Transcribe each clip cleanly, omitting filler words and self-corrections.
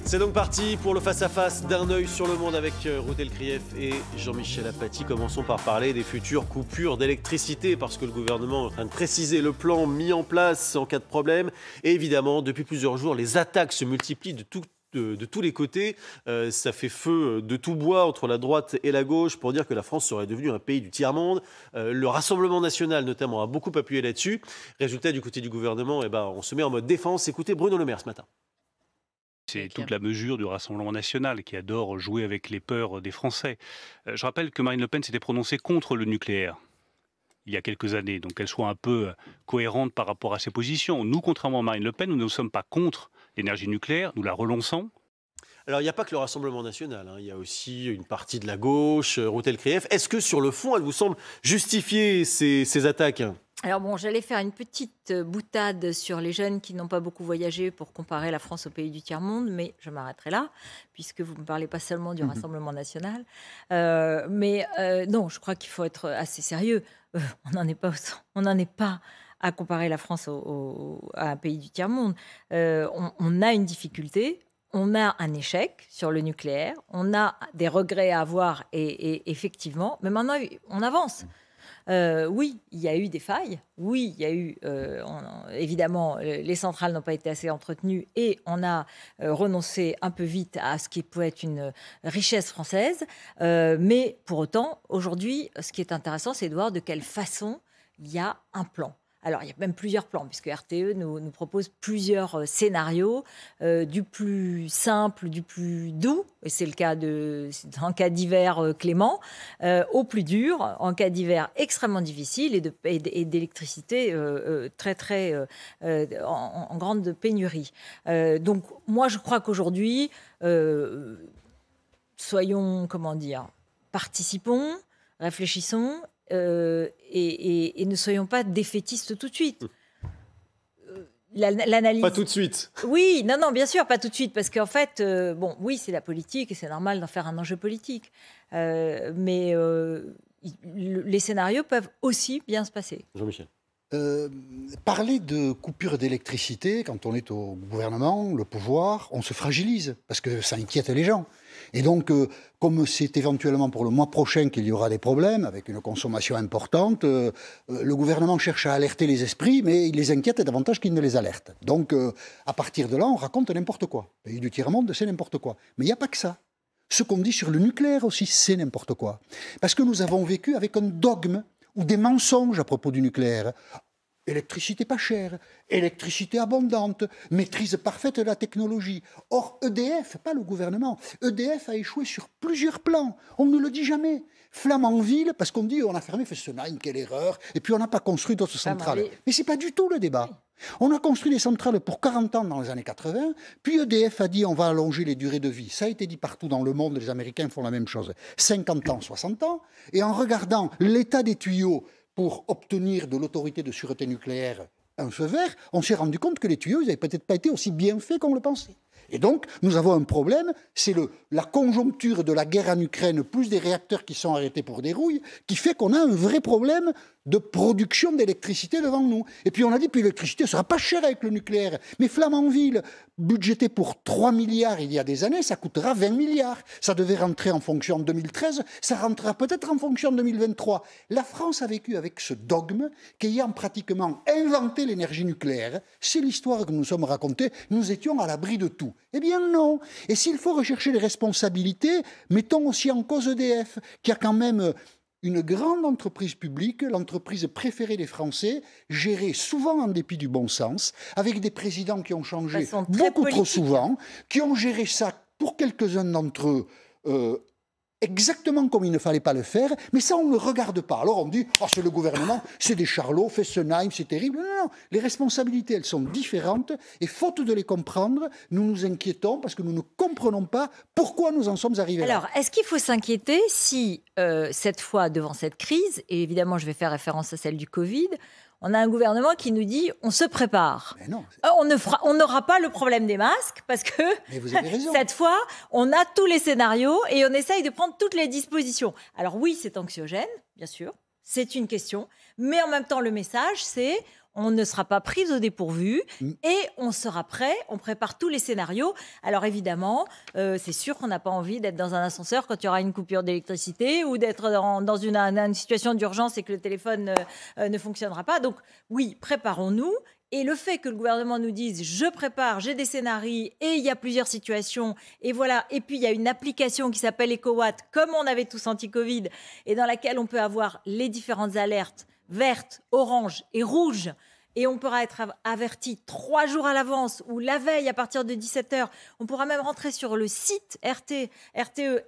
C'est donc parti pour le face-à-face d'un œil sur le monde avec Ruth Elkrief et Jean-Michel Apathy. Commençons par parler des futures coupures d'électricité parce que le gouvernement est en train de préciser le plan mis en place en cas de problème. Et évidemment, depuis plusieurs jours, les attaques se multiplient de tous les côtés. Ça fait feu de tout bois entre la droite et la gauche pour dire que la France serait devenue un pays du tiers-monde. Le Rassemblement national, notamment, a beaucoup appuyé là-dessus. Résultat, du côté du gouvernement, on se met en mode défense. Écoutez Bruno Le Maire ce matin. C'est toute la mesure du Rassemblement national qui adore jouer avec les peurs des Français. Je rappelle que Marine Le Pen s'était prononcée contre le nucléaire il y a quelques années, donc qu'elle soit un peu cohérente par rapport à ses positions. Nous, contrairement à Marine Le Pen, nous ne sommes pas contre l'énergie nucléaire, nous la relançons. Alors, il n'y a pas que le Rassemblement national, il y a aussi une partie de la gauche, Ruth Elkrief. Est-ce que sur le fond, elle vous semble justifier ces attaques ? Alors bon, j'allais faire une petite boutade sur les jeunes qui n'ont pas beaucoup voyagé pour comparer la France au pays du tiers-monde, mais je m'arrêterai là, puisque vous ne me parlez pas seulement du Rassemblement national. Non, je crois qu'il faut être assez sérieux. On n'en est pas à comparer la France à un pays du tiers-monde. On a une difficulté. On a un échec sur le nucléaire, on a des regrets à avoir et effectivement, mais maintenant on avance. Oui, il y a eu des failles. Oui, il y a eu, évidemment, les centrales n'ont pas été assez entretenues et on a renoncé un peu vite à ce qui peut être une richesse française. Mais pour autant, aujourd'hui, ce qui est intéressant, c'est de voir de quelle façon il y a un plan. Alors, il y a même plusieurs plans, puisque RTE nous propose plusieurs scénarios, du plus simple, du plus doux, et c'est le cas en cas d'hiver clément, au plus dur, en cas d'hiver extrêmement difficile et d'électricité en grande pénurie. Donc, moi, je crois qu'aujourd'hui, participons, réfléchissons, et ne soyons pas défaitistes tout de suite. L'analyse... Pas tout de suite. Oui, non, bien sûr, pas tout de suite, parce qu'en fait, oui, c'est la politique et c'est normal d'en faire un enjeu politique. Mais les scénarios peuvent aussi bien se passer. Jean-Michel. Parler de coupure d'électricité, quand on est au gouvernement, le pouvoir, on se fragilise, parce que ça inquiète les gens. Et donc, comme c'est éventuellement pour le mois prochain qu'il y aura des problèmes, avec une consommation importante, le gouvernement cherche à alerter les esprits, mais il les inquiète davantage qu'il ne les alerte. Donc, à partir de là, on raconte n'importe quoi. Pays du tiers-monde, c'est n'importe quoi. Mais il n'y a pas que ça. Ce qu'on dit sur le nucléaire aussi, c'est n'importe quoi. Parce que nous avons vécu avec un dogme ou des mensonges à propos du nucléaire. Électricité pas chère, électricité abondante, maîtrise parfaite de la technologie. Or, EDF, pas le gouvernement, EDF a échoué sur plusieurs plans. On ne le dit jamais. Flamanville, parce qu'on dit on a fermé Fessenheim, quelle erreur, et puis on n'a pas construit d'autres centrales. Mais c'est pas du tout le débat. On a construit des centrales pour 40 ans dans les années 80, puis EDF a dit on va allonger les durées de vie. Ça a été dit partout dans le monde, les Américains font la même chose. 50 ans, 60 ans, et en regardant l'état des tuyaux pour obtenir de l'autorité de sûreté nucléaire un feu vert, on s'est rendu compte que les tuyaux n'avaient peut-être pas été aussi bien faits qu'on le pensait. Et donc, nous avons un problème, c'est la conjoncture de la guerre en Ukraine, plus des réacteurs qui sont arrêtés pour des rouilles, qui fait qu'on a un vrai problème de production d'électricité devant nous. Et puis on a dit, puis l'électricité ne sera pas chère avec le nucléaire. Mais Flamanville, budgété pour 3 milliards il y a des années, ça coûtera 20 milliards. Ça devait rentrer en fonction en 2013, ça rentrera peut-être en fonction en 2023. La France a vécu avec ce dogme qu'ayant pratiquement inventé l'énergie nucléaire, c'est l'histoire que nous sommes racontée, nous étions à l'abri de tout. Eh bien non. Et s'il faut rechercher les responsabilités, mettons aussi en cause EDF, qui a quand même une grande entreprise publique, l'entreprise préférée des Français, gérée souvent en dépit du bon sens, avec des présidents qui ont changé beaucoup trop souvent, qui ont géré ça pour quelques-uns d'entre eux exactement comme il ne fallait pas le faire, mais ça on ne le regarde pas. Alors on dit, oh, c'est le gouvernement, c'est des charlots, Fessenheim, c'est terrible. Non, les responsabilités elles sont différentes et faute de les comprendre, nous nous inquiétons parce que nous ne comprenons pas pourquoi nous en sommes arrivés là. Alors, est-ce qu'il faut s'inquiéter si, cette fois, devant cette crise, et évidemment je vais faire référence à celle du Covid, on a un gouvernement qui nous dit on se prépare. Mais non, on n'aura pas le problème des masques parce que cette fois, on a tous les scénarios et on essaye de prendre toutes les dispositions. Alors oui, c'est anxiogène, bien sûr, c'est une question, mais en même temps, le message, c'est on ne sera pas pris au dépourvu et on sera prêt, on prépare tous les scénarios. Alors évidemment, c'est sûr qu'on n'a pas envie d'être dans un ascenseur quand il y aura une coupure d'électricité ou d'être dans une situation d'urgence et que le téléphone ne fonctionnera pas. Donc oui, préparons-nous. Et le fait que le gouvernement nous dise « je prépare, j'ai des scénarios et il y a plusieurs situations » et voilà. Et puis il y a une application qui s'appelle EcoWatt, comme on avait tous anti-Covid, et dans laquelle on peut avoir les différentes alertes vertes, oranges et rouges. Et on pourra être averti 3 jours à l'avance ou la veille à partir de 17h. On pourra même rentrer sur le site RTE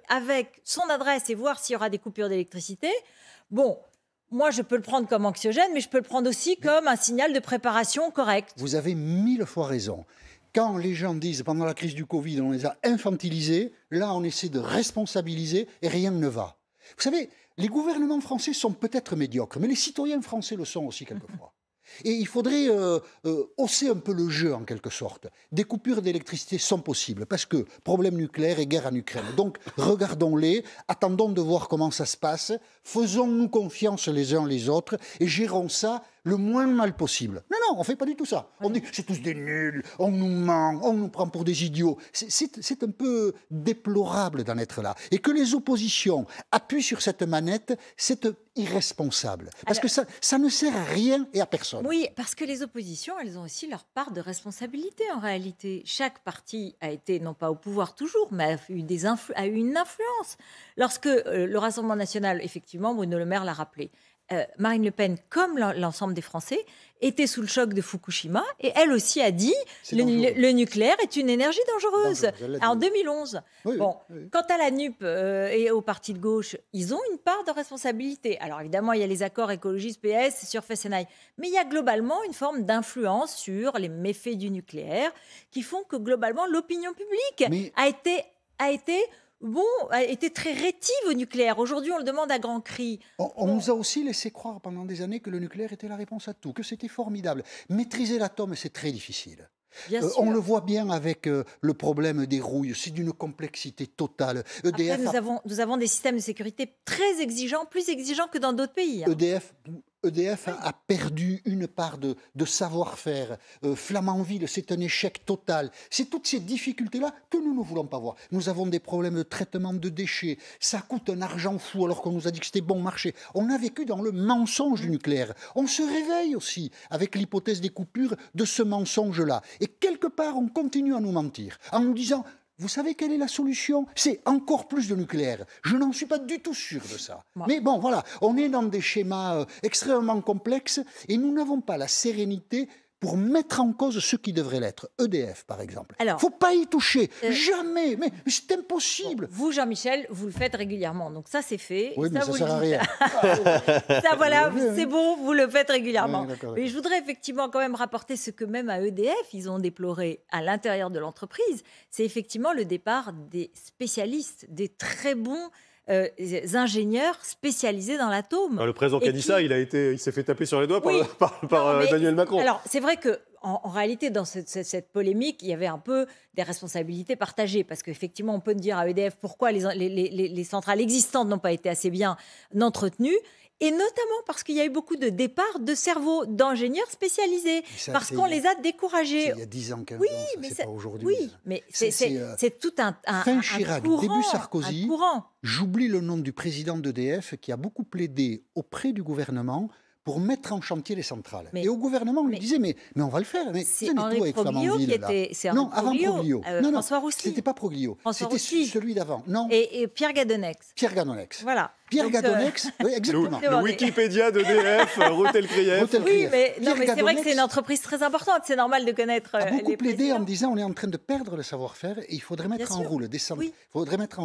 avec son adresse et voir s'il y aura des coupures d'électricité. Bon, moi, je peux le prendre comme anxiogène, mais je peux le prendre aussi comme un signal de préparation correcte. Vous avez 1000 fois raison. Quand les gens disent, pendant la crise du Covid, on les a infantilisés, là, on essaie de responsabiliser et rien ne va. Vous savez, les gouvernements français sont peut-être médiocres, mais les citoyens français le sont aussi quelquefois. Et il faudrait hausser un peu le jeu, en quelque sorte. Des coupures d'électricité sont possibles, parce que problème nucléaire et guerre en Ukraine. Donc, regardons-les, attendons de voir comment ça se passe, faisons-nous confiance les uns les autres, et gérons ça le moins mal possible. Non, on ne fait pas du tout ça. On dit, c'est tous des nuls, on nous ment, on nous prend pour des idiots. C'est un peu déplorable d'en être là. Et que les oppositions appuient sur cette manette, c'est irresponsable. Parce que ça ne sert à rien et à personne. Oui, parce que les oppositions, elles ont aussi leur part de responsabilité en réalité. Chaque parti a été, non pas au pouvoir toujours, mais a eu une influence. Lorsque le Rassemblement national, effectivement, Bruno Le Maire l'a rappelé, Marine Le Pen, comme l'ensemble des Français, était sous le choc de Fukushima et elle aussi a dit le nucléaire est une énergie dangereuse. En 2011. Oui. Quant à la NUP et au parti de gauche, ils ont une part de responsabilité. Alors évidemment, il y a les accords écologistes-PS sur Fessenheim, mais il y a globalement une forme d'influence sur les méfaits du nucléaire qui font que globalement l'opinion publique a été très rétive au nucléaire. Aujourd'hui, on le demande à grands cris. On nous a aussi laissé croire pendant des années que le nucléaire était la réponse à tout, que c'était formidable. Maîtriser l'atome, c'est très difficile. On le voit bien avec le problème des rouilles, c'est d'une complexité totale. EDF Après, nous avons des systèmes de sécurité très exigeants, plus exigeants que dans d'autres pays. EDF a perdu une part de savoir-faire. Flamanville, c'est un échec total. C'est toutes ces difficultés-là que nous ne voulons pas voir. Nous avons des problèmes de traitement de déchets. Ça coûte un argent fou alors qu'on nous a dit que c'était bon marché. On a vécu dans le mensonge du nucléaire. On se réveille aussi avec l'hypothèse des coupures de ce mensonge-là. Et quelque part, on continue à nous mentir en nous disant... Vous savez quelle est la solution? C'est encore plus de nucléaire. Je n'en suis pas du tout sûr de ça. Mais bon, voilà, on est dans des schémas extrêmement complexes et nous n'avons pas la sérénité pour mettre en cause ce qui devrait l'être. EDF, par exemple. Il ne faut pas y toucher. Jamais. Mais c'est impossible. Vous, Jean-Michel, vous le faites régulièrement. Donc ça, c'est fait. Oui, mais ça ne sert à rien. Ça, voilà, c'est bon, vous le faites régulièrement. Oui, mais je voudrais effectivement quand même rapporter ce que même à EDF, ils ont déploré à l'intérieur de l'entreprise. C'est effectivement le départ des spécialistes, des très bons ingénieurs spécialisés dans l'atome. Le président qui a dit ça, il s'est fait taper sur les doigts par Emmanuel Macron. Alors, c'est vrai que en réalité, dans cette polémique, il y avait un peu des responsabilités partagées. Parce qu'effectivement, on peut dire à EDF pourquoi les centrales existantes n'ont pas été assez bien entretenues. Et notamment parce qu'il y a eu beaucoup de départs de cerveaux, d'ingénieurs spécialisés, parce qu'on les a découragés. Il y a 10 ans, 15 ans, c'est pas aujourd'hui. Oui, mais c'est tout un fin Chirac, courant, début Sarkozy, j'oublie le nom du président d'EDF qui a beaucoup plaidé auprès du gouvernement pour mettre en chantier les centrales. Et au gouvernement, on lui disait, mais on va le faire. Mais c'est Henri Proglio qui était... Non, avant Proglio. François Roussy. C'était pas Proglio. C'était celui d'avant. Non. Et Pierre Gadonex. Pierre Gadonex. Voilà. Pierre Gadonex, oui, exactement. Le Wikipédia d'EDF, Routel Krief. Oui, mais c'est vrai que c'est une entreprise très importante. C'est normal de connaître a beaucoup les plaidé en disant on est en train de perdre le savoir-faire et il faudrait mettre en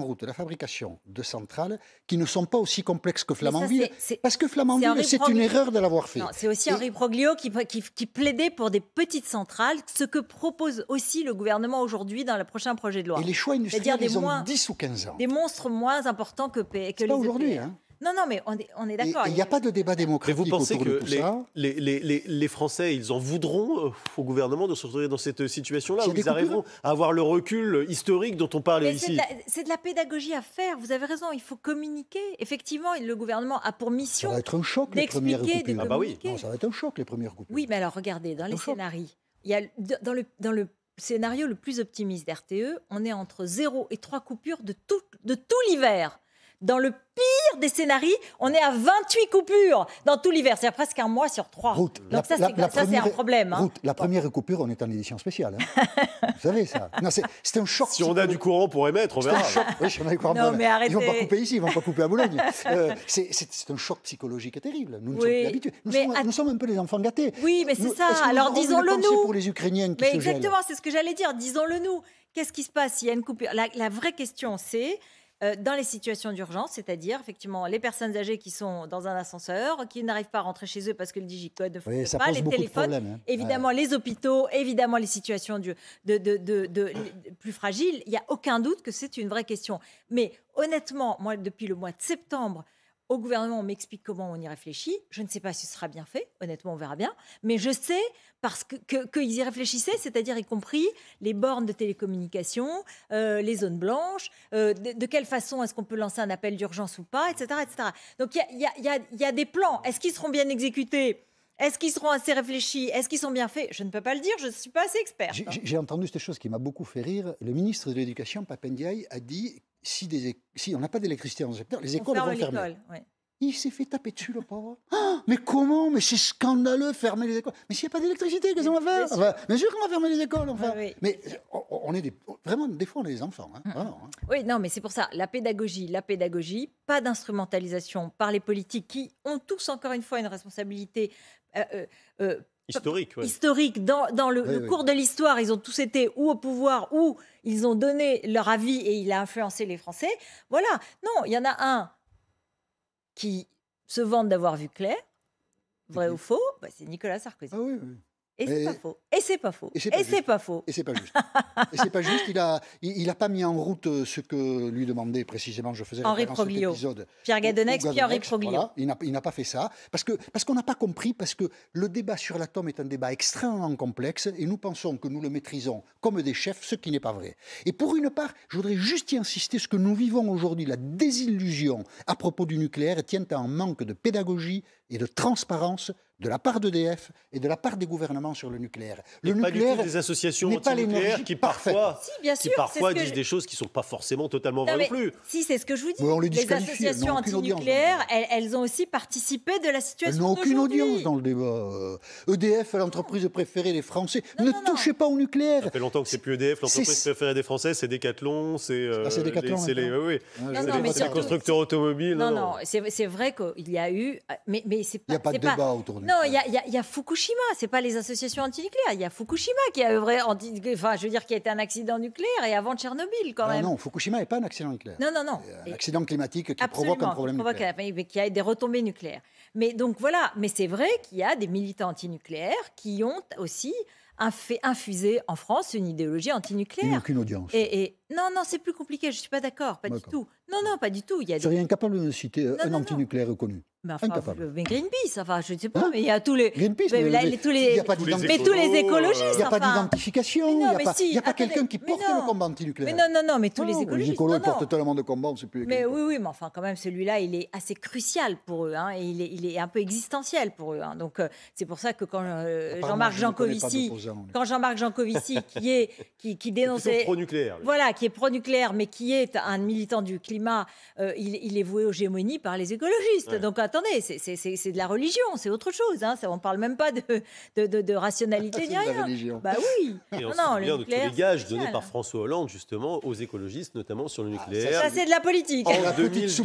route la fabrication de centrales qui ne sont pas aussi complexes que Flamanville. Parce que Flamanville, c'est une erreur de l'avoir fait. C'est aussi Henri Proglio qui plaidait pour des petites centrales, ce que propose aussi le gouvernement aujourd'hui dans le prochain projet de loi. Et les choix industriels, ils ont 10 ou 15 ans. Des monstres moins importants que les aujourd'hui. Hein. Non, non, mais on est d'accord. Il n'y a pas de débat Mais démocratique vous pensez autour de que tout ça. les Français, ils en voudront au gouvernement de se retrouver dans cette situation-là, S'il y où a des ils arriveront à avoir le recul historique dont on parle Mais ici? c'est de la pédagogie à faire, vous avez raison, il faut communiquer. Effectivement, le gouvernement a pour Ça mission va être un choc, les premières d'expliquer, de coupures. Ah bah oui. communiquer. Non, ça va être un choc, les premières coupures. Oui, mais alors regardez, dans les choc. scénarios, il y a, dans le scénario le plus optimiste d'RTE, on est entre 0 et 3 coupures de tout l'hiver. Dans le pire des scénarios, on est à 28 coupures dans tout l'hiver. C'est presque un mois sur 3. Ruth, Donc ça, c'est un problème. Hein. Ruth, la première coupure, on est en édition spéciale. Hein. Vous savez ça. Non, c'est un choc. Si on a du courant pour émettre, on C'est verra. un choc. Oui, si on a du courant Non, pour mais émettre. arrêtez. Ils ne vont pas couper ici, ils ne vont pas couper à Boulogne. C'est un choc psychologique terrible. Nous ne sommes Oui, plus habitués. mais Nous sommes un peu les enfants gâtés. Oui, mais c'est Nous- ça. est-ce que nous Alors aurons une disons-le pensée nous. pour les Ukrainiens qui Mais se gèlent. exactement, c'est ce que j'allais dire. Disons-le nous. Qu'est-ce qui se passe s'il y a une coupure? La vraie question, c'est dans les situations d'urgence, c'est-à-dire effectivement les personnes âgées qui sont dans un ascenseur, qui n'arrivent pas à rentrer chez eux parce que le digicode ne Oui, fonctionne ça pas, pose les beaucoup de téléphones, problèmes. Hein. évidemment les hôpitaux, évidemment les situations plus fragiles. Il n'y a aucun doute que c'est une vraie question. Mais honnêtement, moi, depuis le mois de septembre, au gouvernement, on m'explique comment on y réfléchit. Je ne sais pas si ce sera bien fait, honnêtement, on verra bien. Mais je sais parce qu'ils y réfléchissaient, c'est-à-dire y compris les bornes de télécommunication, les zones blanches, de quelle façon est-ce qu'on peut lancer un appel d'urgence ou pas, etc. etc. Donc il y a des plans. Est-ce qu'ils seront bien exécutés? Est-ce qu'ils seront assez réfléchis? Est-ce qu'ils sont bien faits? Je ne peux pas le dire, je ne suis pas assez experte. J'ai entendu cette chose qui m'a beaucoup fait rire. Le ministre de l'Éducation, Pap Ndiaye, a dit si on n'a pas d'électricité dans ce secteur, les écoles vont fermer. Ouais. Il s'est fait taper dessus, le pauvre. Ah, mais comment? Mais c'est scandaleux, fermer les écoles. Mais s'il n'y a pas d'électricité, qu'est-ce qu'on va faire? Bien sûr qu'on va fermer les écoles, enfin. Oui, oui. Mais on est vraiment, des fois, on est des enfants. Hein, vraiment, hein. Oui, non, mais c'est pour ça, la pédagogie, pas d'instrumentalisation par les politiques qui ont tous, encore une fois, une responsabilité Historique, ouais. historique. Dans le cours de l'histoire, ils ont tous été ou au pouvoir, ou ils ont donné leur avis et il a influencé les Français. Voilà. Non, il y en a un qui se vante d'avoir vu clair, vrai ou faux, bah, c'est Nicolas Sarkozy. Ah oui, oui. Et c'est pas faux. Et c'est pas faux. Et c'est Et pas c'est pas faux. juste. Et c'est pas juste. Et c'est pas juste. Il a pas mis en route ce que lui demandait précisément. Je faisais Henri référence à cet Proglio. épisode. Pierre Gadenex, puis Henri Proglio. Voilà, il n'a pas fait ça parce qu'on n'a pas compris, parce que le débat sur l'atome est un débat extrêmement complexe et nous pensons que nous le maîtrisons comme des chefs, ce qui n'est pas vrai. Et pour une part, je voudrais juste y insister, ce que nous vivons aujourd'hui, la désillusion à propos du nucléaire tient à un manque de pédagogie et de transparence de la part d'EDF et de la part des gouvernements sur le nucléaire. Le pas nucléaire du tout des associations n'est pas antinucléaires l'énergie qui parfaite. parfois, Si, bien sûr, c'est ce que disent des choses qui ne sont pas forcément totalement vraies non plus. Si, c'est ce que je vous dis. Mais on les les disqualifie, elles associations n'ont aucune audience, antinucléaires, elles ont aussi participé de la Elles situation n'ont aucune d'aujourd'hui. audience dans le débat. EDF, l'entreprise préférée des Français. Non, Ne non, non. touchez pas au nucléaire. Ça fait longtemps que c'est plus EDF, l'entreprise C'est- préférée des Français, c'est Decathlon, c'est c'est Decathlon, c'est les, maintenant. oui, Non, non, c'est mais les surtout- constructeurs automobiles. Non, c'est vrai qu'il y a eu... Mais c'est pas... Il n'y a pas de c'est débat autour du Non, nucléaire. il y a Fukushima, c'est pas les associations antinucléaires. Il y a Fukushima qui a œuvré, enfin, je veux dire, qui a été un accident nucléaire et avant Tchernobyl quand même. Non, Fukushima n'est pas un accident nucléaire. Non. C'est un accident climatique qui Absolument, provoque un problème qui provoque nucléaire. mais qui a des retombées nucléaires. Mais donc voilà, mais c'est vrai qu'il y a des militants antinucléaires qui ont aussi infusé en France une idéologie Il n'y a antinucléaire. aucune audience. Et non, c'est plus compliqué, je suis pas d'accord, pas du D'accord. tout. Non, pas du tout. Il y a Vous seriez incapable de me citer un non. antinucléaire reconnu. Mais, enfin, Incapable. mais Greenpeace, enfin, je ne sais pas, Hein mais il y a tous les... Greenpeace, mais là, mais tous il les... n'y a pas Tous les d'identification. Mais tous les écolos, écologistes, Il n'y a pas enfin. d'identification, Mais il non, n'y a mais pas, si, il y a pas attendez, quelqu'un qui mais porte non. le combat antinucléaire. Mais non, mais tous les Les écologistes. écolos non, portent tellement de combats, on ne sait plus. Mais oui, mais enfin, quand même, celui-là, il est assez crucial pour eux, hein, et il est un peu existentiel pour eux. Hein. Donc, c'est pour ça que quand Jean-Marc Jancovici, qui dénonçait, pro-nucléaire. voilà, qui est pro-nucléaire, mais qui est un militant du climat, il est voué aux gémonies par les écologistes. Ouais. Donc, attendez, c'est de la religion, c'est autre chose. Hein. Ça, on parle même pas de rationalité C'est ni de la rien. religion. Bah oui. Et on Non, se souvient de tous nucléaire, les gages c'est donnés spécial. par François Hollande, justement, aux écologistes, notamment sur le nucléaire. Ça, c'est de la politique. En La petite 2012.